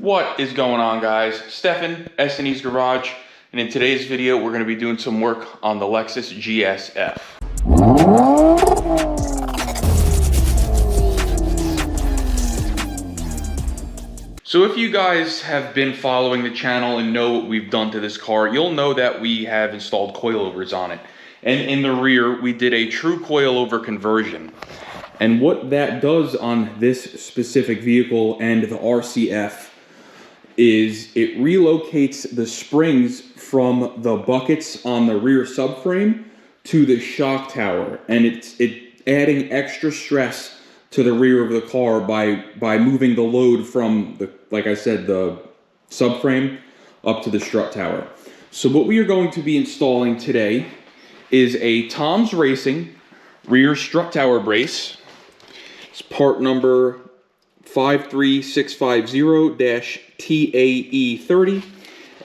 What is going on, guys? Stefan, S&E's Garage, and in today's video we're going to be doing some work on the Lexus GSF. So if you guys have been following the channel and know what we've done to this car, you'll know that we have installed coilovers on it. And in the rear, we did a true coilover conversion. And what that does on this specific vehicle and the RCF is it relocates the springs from the buckets on the rear subframe to the shock tower, and it's adding extra stress to the rear of the car by moving the load from the, like I said, the subframe up to the strut tower. So what we are going to be installing today is a Tom's Racing rear strut tower brace. It's part number 53650-TAE30,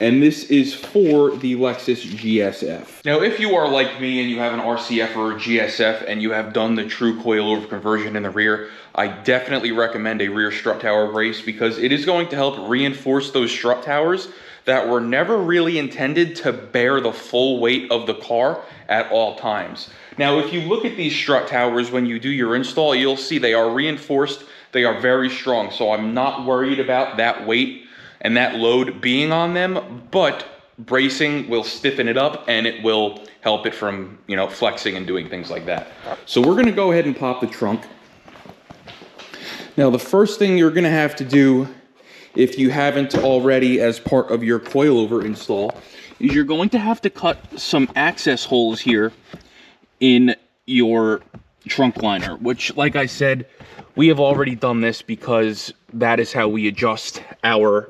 and this is for the Lexus GSF. Now, if you are like me and you have an RCF or a GSF and you have done the true coilover conversion in the rear, I definitely recommend a rear strut tower brace because it is going to help reinforce those strut towers that were never really intended to bear the full weight of the car at all times. Now, if you look at these strut towers when you do your install, you'll see they are reinforced. They are very strong, so I'm not worried about that weight and that load being on them, but bracing will stiffen it up and it will help it from, flexing and doing things like that. So we're gonna go ahead and pop the trunk. Now, the first thing you're gonna have to do, if you haven't already as part of your coilover install, is you're going to have to cut some access holes here in your trunk liner, which, like I said, we have already done this because that is how we adjust our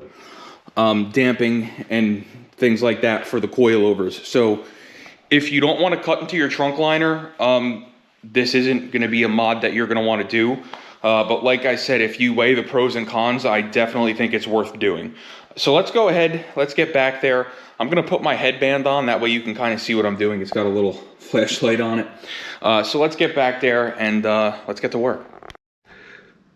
damping and things like that for the coilovers. So if you don't want to cut into your trunk liner, this isn't going to be a mod that you're going to want to do. But like I said, if you weigh the pros and cons, I definitely think it's worth doing. So let's go ahead, let's get back there. I'm going to put my headband on, that way you can kind of see what I'm doing. It's got a little flashlight on it. So let's get back there and let's get to work.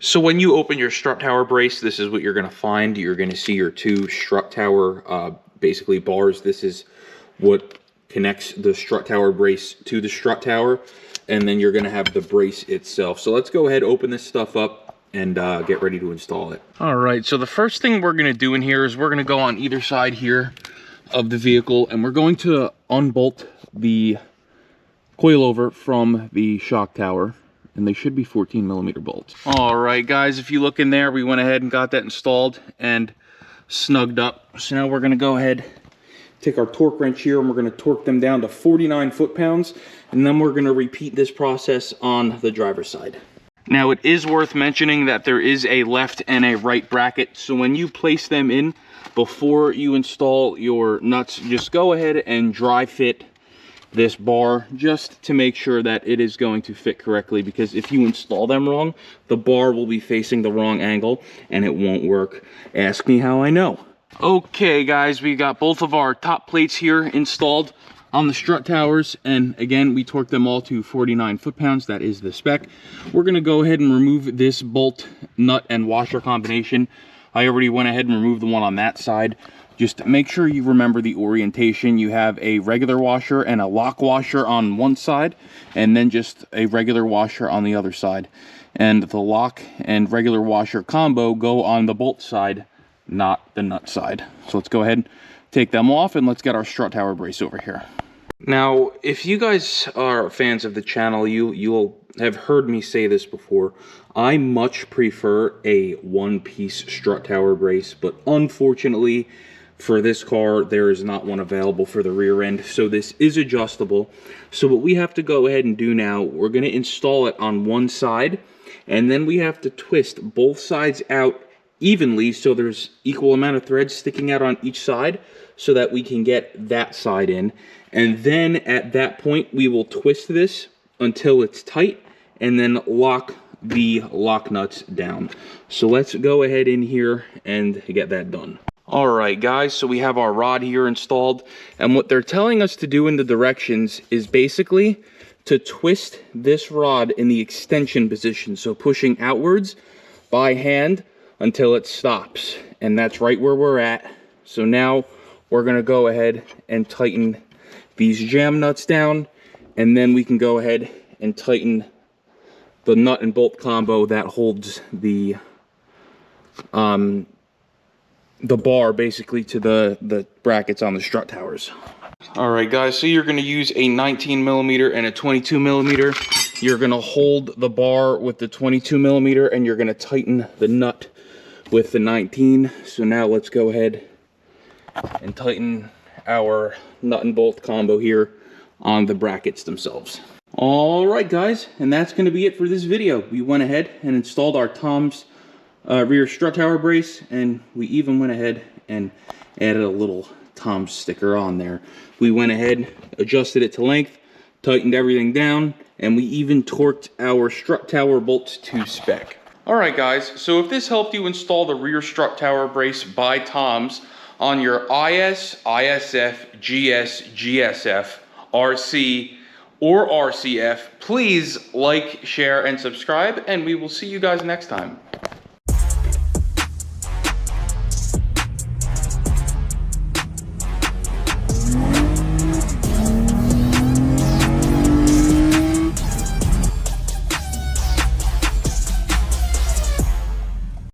So when you open your strut tower brace, this is what you're going to find. You're going to see your two strut tower, basically bars. This is what connects the strut tower brace to the strut tower. And then you're going to have the brace itself. So let's go ahead, open this stuff up, and get ready to install it. All right, so the first thing we're going to do in here is we're going to go on either side here of the vehicle, and we're going to unbolt the coilover from the shock tower. And they should be 14mm bolts. All right, guys, if you look in there, we went ahead and got that installed and snugged up. So now we're going to go ahead, take our torque wrench here, and we're going to torque them down to 49 foot-pounds, and then we're going to repeat this process on the driver's side. Now, it is worth mentioning that there is a left and a right bracket, so when you place them in before you install your nuts, just go ahead and dry fit this bar just to make sure that it is going to fit correctly, because if you install them wrong, the bar will be facing the wrong angle and it won't work. Ask me how I know. Okay, guys, we got both of our top plates here installed on the strut towers, and again, we torqued them all to 49 foot-pounds. That is the spec. We're going to go ahead and remove this bolt, nut, and washer combination. I already went ahead and removed the one on that side. Just make sure you remember the orientation. You have a regular washer and a lock washer on one side, and then just a regular washer on the other side. And the lock and regular washer combo go on the bolt side, not the nut side. So let's go ahead and take them off, and let's get our strut tower brace over here. Now, if you guys are fans of the channel, you'll have heard me say this before. I much prefer a one-piece strut tower brace, but unfortunately, for this car, there is not one available for the rear end, so this is adjustable. So what we have to go ahead and do now, we're going to install it on one side, and then we have to twist both sides out evenly so there's equal amount of threads sticking out on each side so that we can get that side in. And then at that point, we will twist this until it's tight and then lock the lock nuts down. So let's go ahead in here and get that done. All right, guys, so we have our rod here installed, and what they're telling us to do in the directions is basically to twist this rod in the extension position, so pushing outwards by hand until it stops. And that's right where we're at. So now we're gonna go ahead and tighten these jam nuts down, and then we can go ahead and tighten the nut and bolt combo that holds the bar basically to the brackets on the strut towers. All right, guys, so you're gonna use a 19 millimeter and a 22 millimeter. You're gonna hold the bar with the 22 millimeter, and you're gonna tighten the nut with the 19. So now let's go ahead and tighten our nut and bolt combo here on the brackets themselves. All right, guys, and that's gonna be it for this video. We went ahead and installed our Tom's rear strut tower brace, and we even went ahead and added a little Tom's sticker on there. We went ahead, adjusted it to length, tightened everything down, and we even torqued our strut tower bolts to spec. All right, guys, so if this helped you install the rear strut tower brace by Tom's on your IS, ISF, GS, GSF, RC, or RCF, please like, share, and subscribe, and we will see you guys next time.